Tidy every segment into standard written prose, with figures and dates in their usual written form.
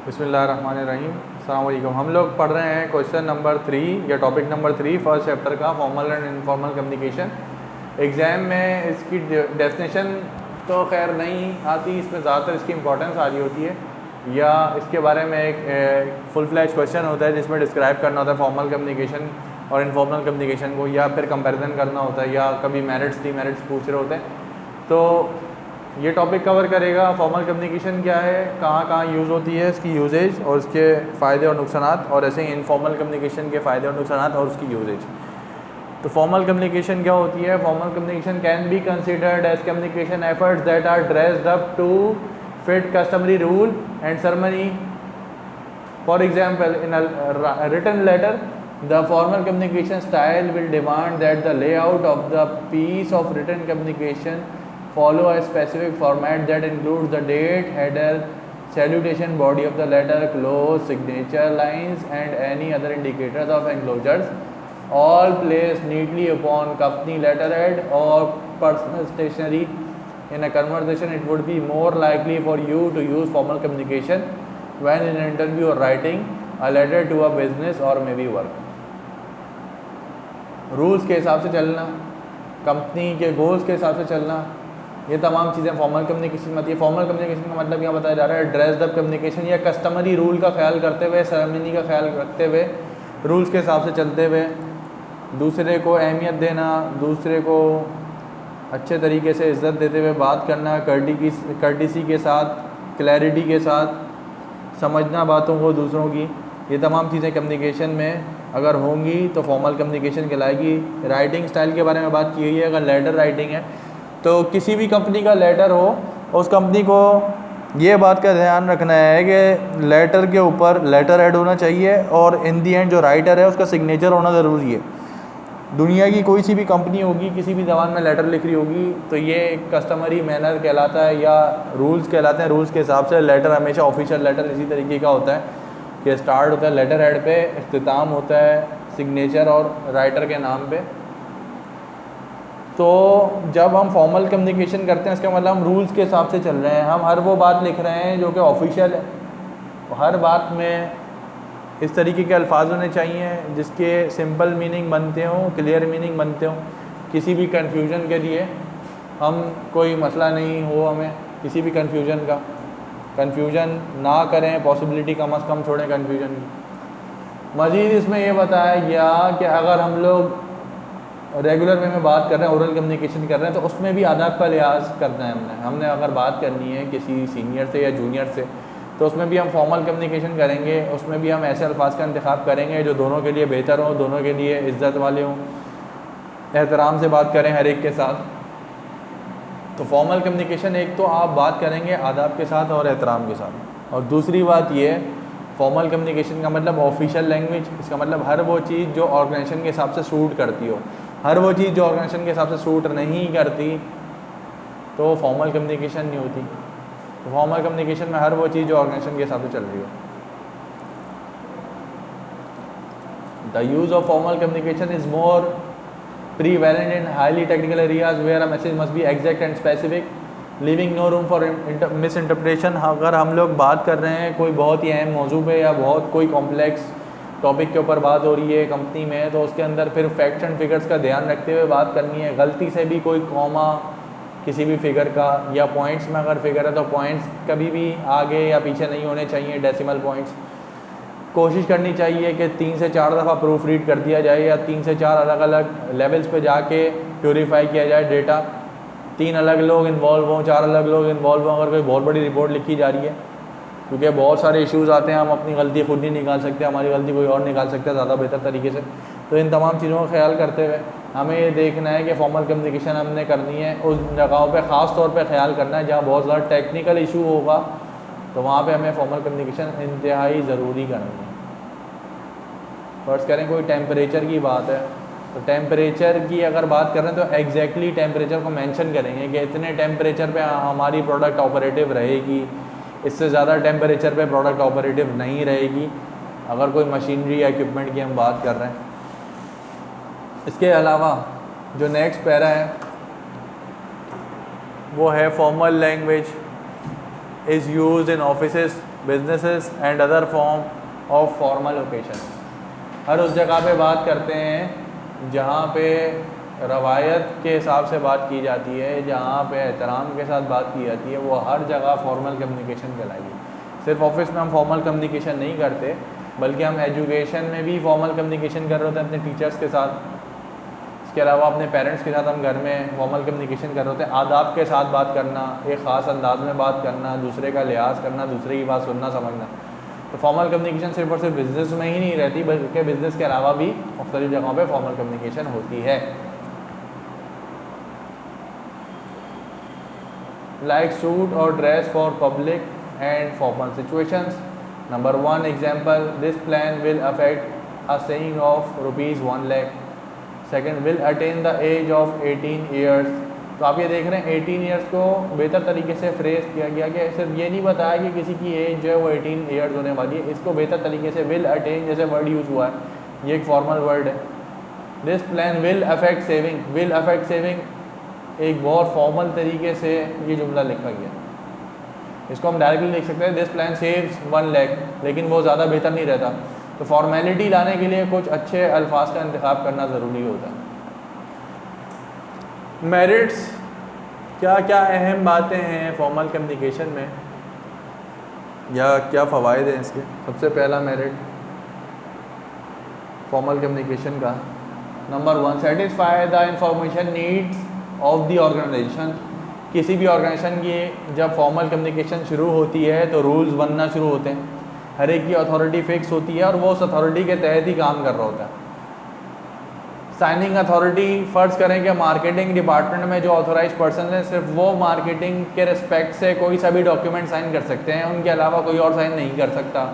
बिस्मिल्लाहिर्रहमानिर्रहीम। अस्सलाम वालेकुम। हम लोग पढ़ रहे हैं क्वेश्चन नंबर 3 या टॉपिक नंबर 3 फर्स्ट चैप्टर का formal and informal communication. Exam में इसकी डेफिनेशन तो खैर नहीं आती, इसमें ज़्यादातर इसकी इंपॉर्टेंस आ रही होती है या इसके बारे में एक फुल फ्लैश क्वेश्चन होता है जिसमें डिस्क्राइब करना होता है फॉर्मल कम्युनिकेशन और इनफॉर्मल कम्युनिकेशन को, या फिर कंपैरिजन करना होता है, या कभी मेरिट्स डीमेरिट्स पूछ रहे होते हैं। तो ये टॉपिक कवर करेगा फॉर्मल कम्युनिकेशन क्या है, कहाँ कहाँ यूज़ होती है, इसकी यूजेज और उसके फ़ायदे और नुकसानात, और ऐसे ही इनफॉर्मल कम्युनिकेशन के फ़ायदे और नुकसानात और उसकी यूजेज। तो फॉर्मल कम्युनिकेशन क्या होती है? Formal communication can be considered as communication efforts that are dressed up to fit customary rule and ceremony. For example, in a written letter the formal communication style will demand that the layout of the piece of written communication follow a specific format that includes the date, header, salutation, body of the letter, close, signature lines and any other indicators of enclosures, all placed neatly upon company letterhead or personal stationery. In a conversation, it would be more likely for you to use formal communication when in an interview or writing a letter to a business or maybe work. Rules के हिसाब से चलना, company के goals के हिसाब से चलना, ये तमाम चीज़ें फॉर्मल कम्युनिकेशन में आती है। फॉर्मल कम्युनिकेशन का मतलब क्या बताया जा रहा है? ड्रेस्ड अप कम्युनिकेशन या कस्टमरी रूल का ख्याल करते हुए, सेरेमनी का ख्याल रखते हुए, रूल्स के हिसाब से चलते हुए, दूसरे को अहमियत देना, दूसरे को अच्छे तरीके से इज़्ज़त देते हुए बात करना, कर्टिसी के साथ, क्लैरिटी के साथ, समझना बातों को दूसरों की, ये तमाम चीज़ें कम्युनिकेशन में अगर होंगी तो फॉर्मल कम्युनिकेशन कहलाएगी। राइटिंग स्टाइल के बारे में बात की हुई है। अगर लेटर राइटिंग है तो किसी भी कंपनी का लेटर हो, उस कंपनी को ये बात का ध्यान रखना है कि लेटर के ऊपर लेटर हेड होना चाहिए और इन दी एंड जो राइटर है उसका सिग्नेचर होना ज़रूरी है। दुनिया की कोई सी भी कंपनी होगी, किसी भी ज़बान में लेटर लिख रही होगी तो ये कस्टमरी मैनर कहलाता है या रूल्स कहलाते हैं। रूल्स के हिसाब से लेटर हमेशा ऑफिशियल लेटर इसी तरीके का होता है कि स्टार्ट होता है लेटर हेड पे, इख्तिताम होता है सिग्नेचर और राइटर के नाम पे। तो जब हम फॉर्मल कम्युनिकेशन करते हैं इसका मतलब हम रूल्स के हिसाब से चल रहे हैं, हम हर वो बात लिख रहे हैं जो कि ऑफिशियल है। हर बात में इस तरीके के अल्फाज होने चाहिए जिसके सिंपल मीनिंग बनते हों, क्लियर मीनिंग बनते हों, किसी भी कन्फ्यूजन के लिए हम कोई मसला नहीं हो, हमें किसी भी कन्फ्यूजन ना करें, पॉसिबिलिटी कम अज़ कम छोड़ें कन्फ्यूजन की। मज़ीद इसमें यह बताया गया कि अगर हम लोग रेगुलर वे में बात कर रहे हैं, ओरल कम्युनिकेशन कर रहे हैं, तो उसमें भी आदाब का लिहाज करना है। हमने अगर बात करनी है किसी सीनियर से या जूनियर से तो उसमें भी हम फॉर्मल कम्युनिकेशन करेंगे। उसमें भी हम ऐसे अल्फाज का इंतखाब करेंगे जो दोनों के लिए बेहतर हों, दोनों के लिए इज़्ज़त वाले हों, एहतराम से बात करें हर एक के साथ। तो फॉर्मल कम्युनिकेशन एक तो आप बात करेंगे आदाब के साथ और एहतराम के साथ, और दूसरी बात ये फॉर्मल कम्युनिकेशन का मतलब ऑफिशियल लैंग्वेज। इसका मतलब हर वो चीज़ जो ऑर्गेनाइजेशन के हिसाब से सूट करती हो। हर वो चीज़ जो ऑर्गेनाइजेशन के हिसाब से सूट नहीं करती तो फॉर्मल कम्युनिकेशन नहीं होती। तो फॉर्मल कम्युनिकेशन में हर वो चीज़ जो ऑर्गेनाइजेशन के हिसाब से चल रही हो। The use of formal communication is more prevalent in highly technical areas where a message must be exact and specific, leaving no room for misinterpretation। अगर हम लोग बात कर रहे हैं कोई बहुत ही अहम मौजू पे या बहुत कोई कॉम्प्लेक्स टॉपिक के ऊपर बात हो रही है कंपनी में, तो उसके अंदर फिर फैक्ट्स एंड फिगर्स का ध्यान रखते हुए बात करनी है। गलती से भी कोई कॉमा किसी भी फिगर का या पॉइंट्स में अगर फिगर है तो पॉइंट्स कभी भी आगे या पीछे नहीं होने चाहिए, डेसिमल पॉइंट्स। कोशिश करनी चाहिए कि 3 से 4 दफ़ा प्रूफ रीड कर दिया जाए या 3 से 4 अलग अलग लेवल्स पे जाके प्योरीफाई किया जाए डेटा। 3 अलग लोग इन्वॉल्व हों, 4 अलग लोग इन्वॉल्व हों अगर कोई बहुत बड़ी रिपोर्ट लिखी जा रही है, क्योंकि बहुत सारे इश्यूज़ आते हैं। हम अपनी गलती खुद नहीं निकाल सकते, हमारी गलती कोई और निकाल सकता है ज़्यादा बेहतर तरीके से। तो इन तमाम चीज़ों का ख्याल करते हुए हमें ये देखना है कि फॉर्मल कम्युनिकेशन हमने करनी है। उस जगहों पर ख़ास तौर पर ख्याल करना है जहाँ बहुत ज़्यादा टेक्निकल इशू होगा, तो वहाँ पे हमें फॉर्मल कम्युनिकेशन इंतहाई ज़रूरी करनी है। फर्स्ट करें कोई टेम्परेचर की बात है तो टेम्परेचर की अगर बात कर रहे हैं तो एग्जैक्टली टेम्परेचर को मेंशन करेंगे कि इतने टेम्परेचर पे हमारी प्रोडक्ट ऑपरेटिव रहेगी, इससे ज़्यादा टेम्परेचर पे प्रोडक्ट ऑपरेटिव नहीं रहेगी, अगर कोई मशीनरी या इक्विपमेंट की हम बात कर रहे हैं। इसके अलावा जो नेक्स्ट पैरा है वो है formal language. Is used in offices, businesses and other form of formal occasion. हर उस जगह पे बात करते हैं जहाँ पे रवायत के हिसाब से बात की जाती है, जहाँ पे एहतराम के साथ बात की जाती है, वो हर जगह फॉर्मल कम्युनिकेशन कहलाएगी। सिर्फ ऑफिस में हम फॉर्मल कम्युनिकेशन नहीं करते, बल्कि हम एजुकेशन में भी फॉर्मल कम्युनिकेशन कर रहे होते हैं अपने टीचर्स के साथ। इसके अलावा अपने पेरेंट्स के साथ हम घर में फॉर्मल कम्युनिकेशन कर रहे होते हैं। आदाब के साथ बात करना, एक ख़ास अंदाज में बात करना, दूसरे का लिहाज करना, दूसरे की बात सुनना समझना। तो फॉर्मल कम्युनिकेशन सिर्फ और सिर्फ बिज़नेस में ही नहीं रहती, बल्कि बिज़नेस के अलावा भी मुख्तलिफ जगहों पे फॉर्मल कम्युनिकेशन होती है। लाइक सूट और dress for public and formal situations. Number 1 example, this plan will affect a saving of ₹1 lakh. Second, will attain the age of 18 years. तो आप ये देख रहे हैं 18 ईयर्स को बेहतर तरीके से फ्रेज किया गया कि सिर्फ ये नहीं बताया कि किसी की एज जो है वो 18 ईयर्स होने वाली है, इसको बेहतर तरीके से विल अटेन जैसे वर्ड यूज़ हुआ है, ये एक फॉर्मल वर्ड है। This plan will affect saving, will affect saving एक बहुत फॉर्मल तरीके से ये जुमला लिखा गया। इसको हम डायरेक्टली लिख सकते हैं दिस प्लान सेव्स 1 लाख, लेकिन वो ज़्यादा बेहतर नहीं रहता। तो फॉर्मेलिटी लाने के लिए कुछ अच्छे अल्फाज का इंतखाब करना ज़रूरी होता है। मेरिट्स, क्या क्या अहम बातें हैं फॉर्मल कम्युनिकेशन में या क्या फ़वाइद हैं इसके। सबसे पहला मेरिट फॉर्मल कम्युनिकेशन का, number 1, satisfy the information needs of the organisation. किसी भी ऑर्गेनाइजेशन की जब फॉर्मल कम्युनिकेशन शुरू होती है तो रूल्स बनना शुरू होते हैं, हर एक की अथॉरिटी फिक्स होती है और वो उस अथॉरिटी के तहत ही काम कर रहा होता है। साइनिंग अथॉरिटी, फ़र्ज़ करें कि मार्केटिंग डिपार्टमेंट में जो ऑथोराइज पर्सन है सिर्फ वो मार्केटिंग के रिस्पेक्ट से कोई सा भी डॉक्यूमेंट साइन कर सकते हैं, उनके अलावा कोई और साइन नहीं कर सकता।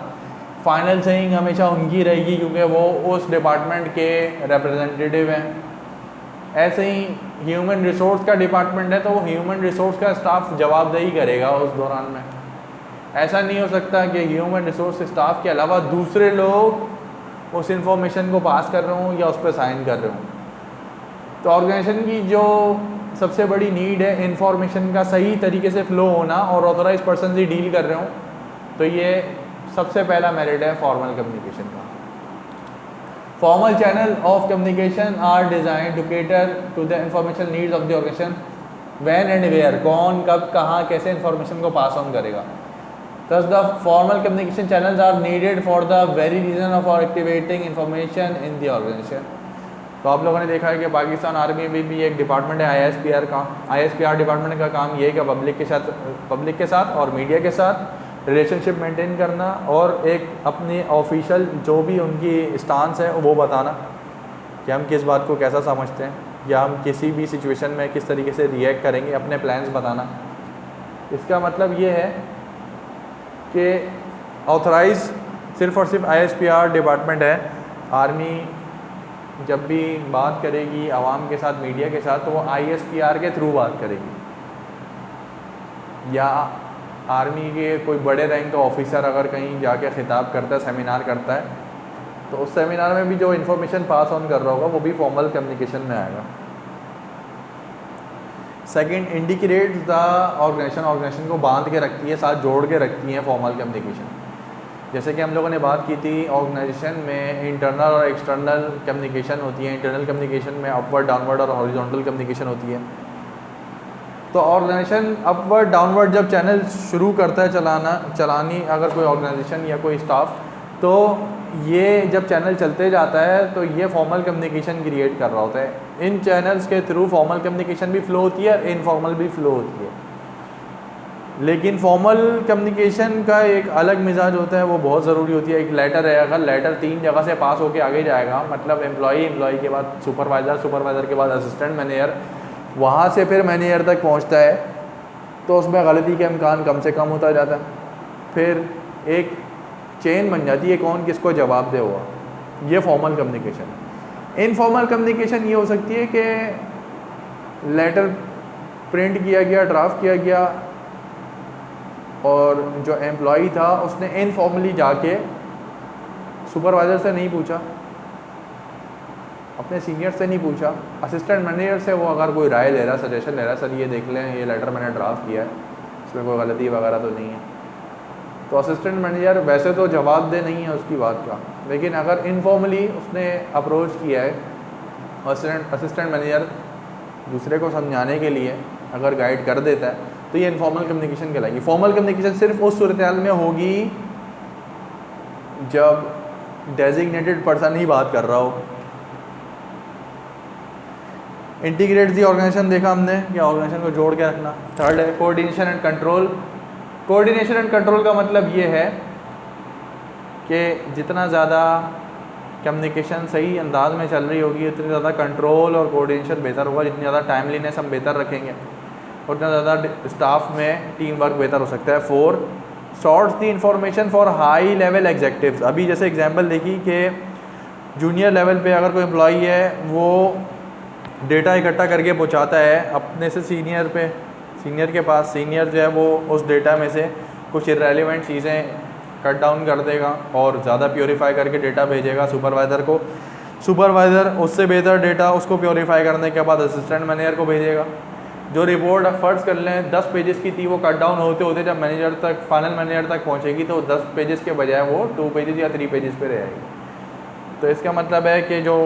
फाइनल सेइंग हमेशा उनकी रहेगी क्योंकि वो उस डिपार्टमेंट के रिप्रेजेंटेटिव हैं। ऐसे ही ह्यूमन रिसोर्स का डिपार्टमेंट है तो वो ह्यूमन रिसोर्स का स्टाफ जवाबदेही करेगा उस दौरान में। ऐसा नहीं हो सकता कि ह्यूमन रिसोर्स स्टाफ के अलावा दूसरे लोग उस इंफॉर्मेशन को पास कर रहे हों या उस पर साइन कर रहे हों। तो ऑर्गेनाइजेशन की जो सबसे बड़ी नीड है इंफॉर्मेशन का सही तरीके से फ़्लो होना और ऑथोराइज पर्सन ही डील कर रहे हों, तो ये सबसे पहला मेरिट है फॉर्मल कम्युनिकेशन का। Formal channel of communication are design to cater to the information needs of the organisation when and where, कौन कब कहाँ कैसे इंफॉर्मेशन को पास ऑन करेगा। Thus the formal communication channels are needed for the very reason of activating information in the organization। तो आप लोगों ने देखा है कि पाकिस्तान आर्मी में भी एक डिपार्टमेंट है ISPR का। ISPR डिपार्टमेंट का काम ये है कि पब्लिक के साथ और मीडिया के साथ रिलेशनशिप मेंटेन करना और एक अपनी ऑफिशियल जो भी उनकी स्टांस है वो बताना कि हम किस बात को कैसा समझते हैं या हम किसी भी सिचुएशन में किस तरीके से रिएक्ट करेंगे, अपने प्लान्स बताना। इसका मतलब ये है कि ऑथराइज सिर्फ़ और सिर्फ ISPR डिपार्टमेंट है। आर्मी जब भी बात करेगी आवाम के साथ, मीडिया के साथ, तो वो ISPR के थ्रू बात करेगी। या आर्मी के कोई बड़े रैंक का ऑफिसर अगर कहीं जाके ख़िताब करता है, सेमिनार करता है, तो उस सेमिनार में भी जो इन्फॉर्मेशन पास ऑन कर रहा होगा वो भी फॉर्मल कम्युनिकेशन में आएगा। सेकंड, इंडिकेट द ऑर्गेनाइजेशन को बांध के रखती है, साथ जोड़ के रखती है फॉर्मल कम्युनिकेशन। जैसे कि हम लोगों ने बात की थी ऑर्गेनाइजेशन में इंटरनल और एक्सटर्नल कम्युनिकेशन होती है। इंटरनल कम्युनिकेशन में अपवर्ड, डाउनवर्ड और हॉरिजॉन्टल कम्युनिकेशन होती है। तो ऑर्गेनाइजेशन अपवर्ड डाउनवर्ड जब चैनल शुरू करता है चलानी अगर कोई ऑर्गेनाइजेशन या कोई स्टाफ, तो ये जब चैनल चलते जाता है तो ये फॉर्मल कम्युनिकेशन क्रिएट कर रहा होता है। इन चैनल्स के थ्रू फॉर्मल कम्युनिकेशन भी फ़्लो होती है, इनफॉर्मल भी फ़्लो होती है। लेकिन फॉर्मल कम्युनिकेशन का एक अलग मिजाज होता है, वो बहुत ज़रूरी होती है। एक लेटर है, अगर लेटर 3 जगह से पास होके आगे जाएगा, मतलब एम्प्लॉय के बाद सुपरवाइज़र के बाद असिस्टेंट मैनेजर, वहाँ से फिर मैनेजर तक पहुँचता है, तो उसमें गलती का इम्कान कम से कम होता जाता है। फिर एक चेन बन जाती है, कौन किसको जवाब दे हुआ। ये फॉर्मल कम्युनिकेशन है। इनफॉर्मल कम्युनिकेशन ये हो सकती है कि लेटर प्रिंट किया गया, ड्राफ्ट किया गया और जो एम्प्लॉय था उसने इनफॉर्मली जाके सुपरवाइज़र से नहीं पूछा, अपने सीनियर से नहीं पूछा, असिस्टेंट मैनेजर से वो अगर कोई राय ले रहा, सजेशन ले रहा, सर ये देख लें, ये लेटर मैंने ड्राफ्ट किया है, इसमें कोई गलती वगैरह तो नहीं है। तो असिस्टेंट मैनेजर वैसे तो जवाब दे नहीं है उसकी बात का, लेकिन अगर इनफॉर्मली उसने अप्रोच किया है, असिस्टेंट मैनेजर दूसरे को समझाने के लिए अगर गाइड कर देता है, तो ये इनफॉर्मल कम्युनिकेशन कहलाएगी। फॉर्मल कम्युनिकेशन सिर्फ उस सूरत में होगी जब डेजिग्नेटेड पर्सन ही बात कर रहा हो। इंटीग्रेट दी ऑर्गेनाइजेशन देखा हमने, कि ऑर्गेनाइजेशन को जोड़ के रखना। थर्ड है coordination and control. Coordination and control का मतलब ये है कि जितना ज़्यादा कम्युनिकेशन सही अंदाज में चल रही होगी, उतनी ज़्यादा कंट्रोल और कोऑर्डिनेशन बेहतर होगा। जितनी ज़्यादा टाइमलीनेस हम बेहतर रखेंगे, उतना ज़्यादा स्टाफ में टीम वर्क बेहतर हो सकता है। 4 sorts the information for high level executives. अभी जैसे एग्जांपल देखी कि जूनियर लेवल पे अगर कोई एम्प्लॉई है, वो डेटा इकट्ठा करके पहुंचाता है अपने से सीनियर पे, सीनियर के पास, सीनियर जो है वो उस डेटा में से कुछ इररेलेवेंट चीज़ें कट डाउन कर देगा और ज़्यादा प्योरीफाई करके डेटा भेजेगा सुपरवाइज़र को। सुपरवाइज़र उससे बेहतर डेटा उसको प्योरीफाई करने के बाद असिस्टेंट मैनेजर को भेजेगा। जो रिपोर्ट फ़र्ज़ कर लें 10 पेजेस की थी, वो कट डाउन होते होते जब मैनेजर तक, फाइनल मैनेजर तक पहुंचेगी तो 10 पेजेस के बजाय वो 2 पेजेस या 3 पेजेस पे रहेगी। तो इसका मतलब है कि जो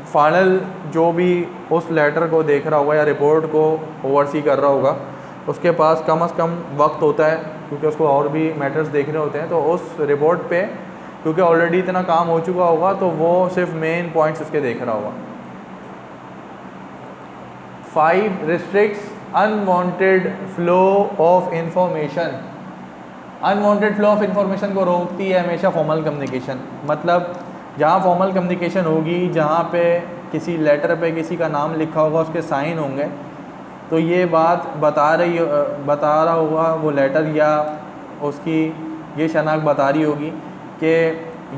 फाइनल जो भी उस लेटर को देख रहा होगा या रिपोर्ट को ओवरसी कर रहा होगा, उसके पास कम से कम वक्त होता है, क्योंकि उसको और भी मैटर्स देखने होते हैं। तो उस रिपोर्ट पे क्योंकि ऑलरेडी इतना काम हो चुका होगा, तो वो सिर्फ मेन पॉइंट्स उसके देख रहा होगा। 5 restricts unwanted flow of information. Unwanted flow of information को रोकती है हमेशा फॉर्मल कम्युनिकेशन। मतलब जहाँ फॉर्मल कम्युनिकेशन होगी, जहाँ पे किसी लेटर पे किसी का नाम लिखा होगा, उसके साइन होंगे, तो ये बात बता रहा होगा वो लेटर, या उसकी ये शनाख्त बता रही होगी कि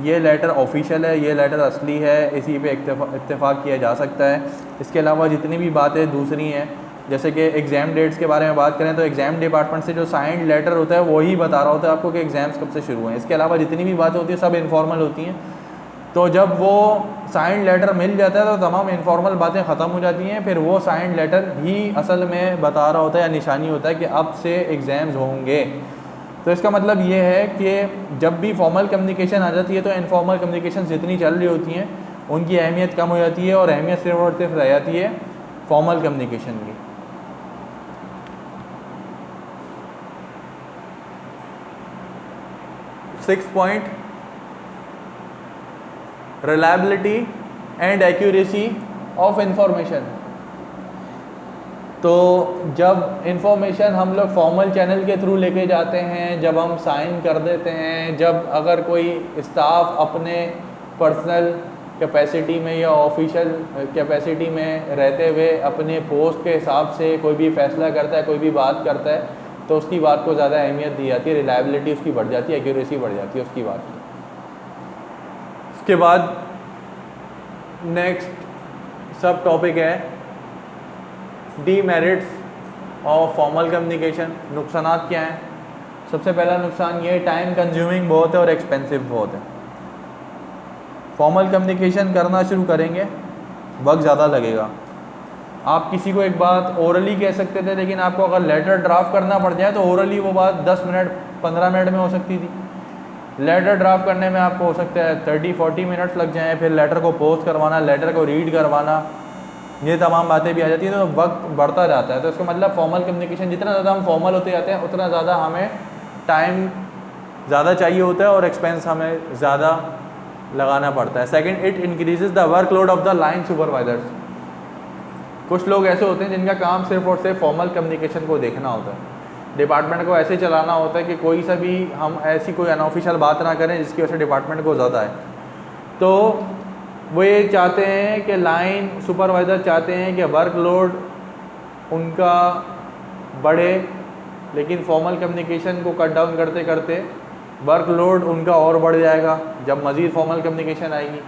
ये लेटर ऑफिशियल है, ये लेटर असली है, इसी पे इत्तेफाक किया जा सकता है। इसके अलावा जितनी भी बातें दूसरी हैं, जैसे कि एग्ज़ाम डेट्स के बारे में बात करें तो एग्ज़ाम डिपार्टमेंट से जो साइंड लेटर होता है वही बता रहा होता है आपको कि एग्ज़ाम्स कब से शुरू हैं। इसके अलावा जितनी भी बातें होती हैं सब इनफॉर्मल होती हैं। तो जब वो साइंड लेटर मिल जाता है तो तमाम इनफॉर्मल बातें ख़त्म हो जाती हैं, फिर वो साइंड लेटर ही असल में बता रहा होता है या निशानी होता है कि अब से एग्ज़ाम्स होंगे। तो इसका मतलब ये है कि जब भी फॉर्मल कम्युनिकेशन आ जाती है तो इनफॉर्मल कम्युनिकेशन जितनी चल रही होती हैं उनकी अहमियत कम हो जाती है और अहमियत सिर्फ और सिर्फ रह जाती है फॉर्मल कम्युनिकेशन की। Six point, reliability and accuracy of information. तो जब इंफॉर्मेशन हम लोग फॉर्मल चैनल के थ्रू लेके जाते हैं, जब हम साइन कर देते हैं, जब अगर कोई स्टाफ अपने पर्सनल कैपेसिटी में या ऑफिशियल कैपेसिटी में रहते हुए अपने पोस्ट के हिसाब से कोई भी फैसला करता है, कोई भी बात करता है, तो उसकी बात को ज़्यादा अहमियत दी जाती है, रिलायबिलिटी उसकी बढ़ जाती है, एक्यूरेसी बढ़ जाती है उसकी बात की। उसके बाद नेक्स्ट सब टॉपिक है डीमेरिट्स ऑफ फॉर्मल कम्युनिकेशन। नुकसानात क्या हैं? सबसे पहला नुकसान ये टाइम कंज्यूमिंग बहुत है और एक्सपेंसिव बहुत है। फॉर्मल कम्युनिकेशन करना शुरू करेंगे, वक्त ज़्यादा लगेगा। आप किसी को एक बात ओरली कह सकते थे, लेकिन आपको अगर लेटर ड्राफ्ट करना पड़ जाए तो ओरली वो बात 10 मिनट 15 मिनट में हो सकती थी। लेटर ड्राफ्ट करने में आपको हो सकता है 30-40 मिनट्स लग जाएँ, फिर लेटर को पोस्ट करवाना, लेटर को रीड करवाना, ये तमाम बातें भी आ जाती हैं, तो वक्त बढ़ता जाता है। तो इसका मतलब फॉर्मल कम्युनिकेशन जितना ज़्यादा हम फॉर्मल होते जाते हैं उतना ज़्यादा हमें टाइम ज़्यादा चाहिए होता है और एक्सपेंस हमें ज़्यादा लगाना पड़ता है। Second, it increases the workload of the line supervisors. कुछ लोग ऐसे होते हैं जिनका काम सिर्फ और सिर्फ फॉर्मल कम्युनिकेशन को देखना होता है, डिपार्टमेंट को ऐसे चलाना होता है कि कोई सा भी हम ऐसी कोई अनऑफिशियल बात ना करें जिसकी वजह से डिपार्टमेंट को ज़्यादा है। तो वो ये चाहते हैं कि लाइन सुपरवाइज़र चाहते हैं कि वर्कलोड उनका बढ़े, लेकिन फॉर्मल कम्युनिकेशन को कट डाउन करते करते वर्कलोड उनका और बढ़ जाएगा। जब मज़ीद फॉर्मल कम्युनिकेशन आएगी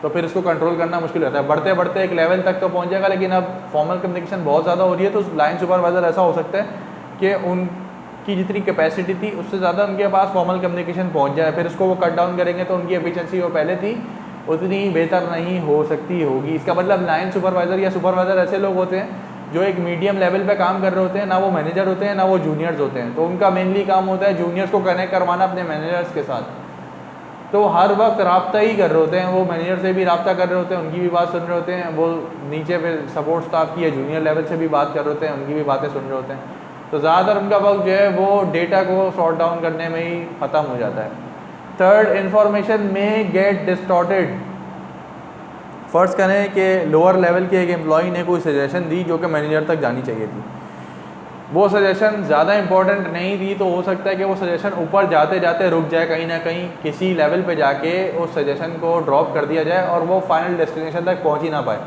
तो फिर इसको कंट्रोल करना मुश्किल होता है। बढ़ते बढ़ते एक लेवल तक तो पहुंच जाएगा, लेकिन अब फॉर्मल कम्युनिकेशन बहुत ज़्यादा हो रही है तो लाइन सुपरवाइज़र ऐसा हो सकता है कि उनकी जितनी कैपेसिटी थी उससे ज़्यादा उनके पास फॉर्मल कम्युनिकेशन पहुंच जाए, फिर इसको वो कट डाउन करेंगे तो उनकी एफिशिएंसी जो पहले थी उतनी बेहतर नहीं हो सकती होगी। इसका मतलब लाइन सुपरवाइज़र या सुपरवाइज़र ऐसे लोग होते हैं जो एक मीडियम लेवल पे काम कर रहे होते हैं, ना वो मैनेजर होते हैं ना वो जूनियर्स होते हैं, तो उनका मेनली काम होता है जूनियर्स को कनेक्ट करवाना अपने मैनेजर्स के साथ। तो हर वक्त रब्ता ही कर रहे होते हैं, वो मैनेजर से भी रब्ता कर रहे होते हैं, उनकी भी बात सुन रहे होते हैं, वो नीचे पे सपोर्ट स्टाफ की या जूनियर लेवल से भी बात कर रहे होते हैं, उनकी भी बातें सुन रहे होते हैं। तो ज़्यादातर उनका वक्त जो है वो डेटा को सॉर्ट डाउन करने में ही ख़त्म हो जाता है। थर्ड, इंफॉर्मेशन में गेट डिस्टॉर्टेड। फ़र्ज़ करें कि लोअर लेवल के एक एम्प्लॉई ने कोई सजेशन दी जो कि मैनेजर तक जानी चाहिए थी, वो सजेशन ज़्यादा इंपॉर्टेंट नहीं थी, तो हो सकता है कि वो सजेशन ऊपर जाते जाते रुक जाए, कहीं ना कहीं किसी लेवल पे जाके उस सजेशन को ड्रॉप कर दिया जाए और वो फाइनल डेस्टिनेशन तक पहुंच ही ना पाए।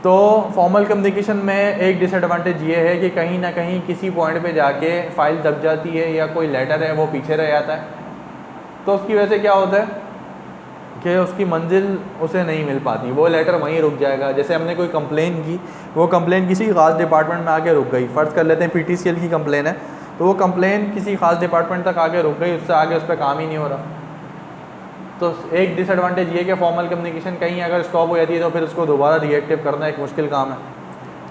तो फॉर्मल कम्युनिकेशन में एक डिसएडवांटेज ये है कि कहीं ना कहीं किसी पॉइंट पे जाके फ़ाइल दब जाती है या कोई लेटर है वो पीछे रह जाता है, तो उसकी वजह से क्या होता है कि उसकी मंजिल उसे नहीं मिल पाती, वो लेटर वहीं रुक जाएगा। जैसे हमने कोई कंप्लेन की, वो कंप्लेन किसी ख़ास डिपार्टमेंट में आके रुक गई, फ़र्ज़ कर लेते हैं PTCL की कंप्लेन है, तो वो कंप्लेन किसी ख़ास डिपार्टमेंट तक आके रुक गई, उससे आगे उस पर काम ही नहीं हो रहा। तो एक डिसएडवांटेज ये कि फॉर्मल कम्युनिकेशन कहीं अगर स्टॉप हो जाती है तो फिर उसको दोबारा रिएक्टिव करना एक मुश्किल काम है।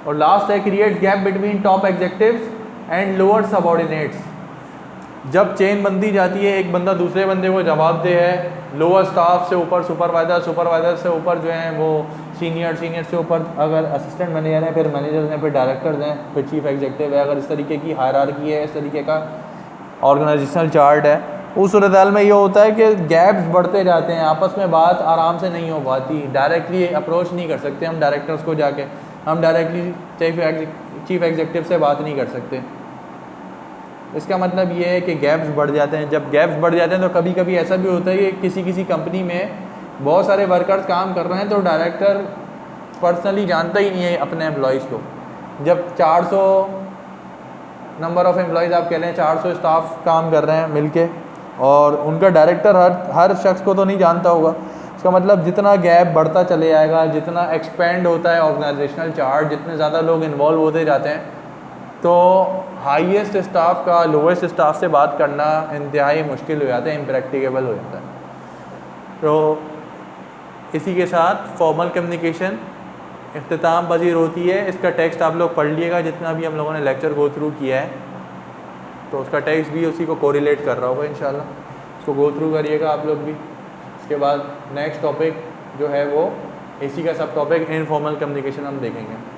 और लास्ट है create gap between top executives and lower subordinates. जब चेन बनती जाती है, एक बंदा दूसरे बंदे को जवाब दे है, लोअर स्टाफ से ऊपर सुपरवाइज़र, सुपरवाइज़र से ऊपर जो है वो सीनियर, सीनियर से ऊपर अगर असिस्टेंट मैनेजर हैं, फिर मैनेजर्स हैं, फिर डायरेक्टर्स हैं, फिर चीफ एग्जीक्यूटिव है। अगर इस तरीके की हायरार्की है, इस तरीके का ऑर्गेनाइजेशनल चार्ट है, उस सूरत में ये होता है कि गैप्स बढ़ते जाते हैं, आपस में बात आराम से नहीं हो पाती, डायरेक्टली अप्रोच नहीं कर सकते हम डायरेक्टर्स को जाके, हम डायरेक्टली चीफ एग्जीक्यूटिव से बात नहीं कर सकते। इसका मतलब ये है कि गैप्स बढ़ जाते हैं। जब गैप्स बढ़ जाते हैं तो कभी कभी ऐसा भी होता है कि किसी कंपनी में बहुत सारे वर्कर्स काम कर रहे हैं, तो डायरेक्टर पर्सनली जानता ही नहीं है अपने एम्प्लॉयज़ को। जब 400 नंबर ऑफ़ एम्प्लॉयज़ आप कह लें, 400 स्टाफ काम कर रहे हैं मिलके, और उनका डायरेक्टर हर शख्स को तो नहीं जानता होगा। इसका मतलब जितना गैप बढ़ता चले जाएगा, जितना एक्सपेंड होता है ऑर्गेनाइजेशनल चार्ट, जितने ज़्यादा लोग इन्वॉल्व होते जाते हैं, तो हाईएस्ट स्टाफ का लोवेस्ट स्टाफ से बात करना इंतहाई मुश्किल हो जाता है, इम्प्रैक्टिकेबल हो जाता है। तो इसी के साथ फॉर्मल कम्युनिकेशन इख्तिताम पजीर होती है। इसका टेक्स्ट आप लोग पढ़ लिएगा, जितना भी हम लोगों ने लेक्चर गो थ्रू किया है, तो उसका टेक्स्ट भी उसी को कोरिलेट कर रहा होगा इंशाल्लाह, उसको गो थ्रू करिएगा आप लोग भी। उसके बाद नेक्स्ट टॉपिक जो है वो इसी का सब टॉपिक इनफॉर्मल कम्युनिकेशन हम देखेंगे।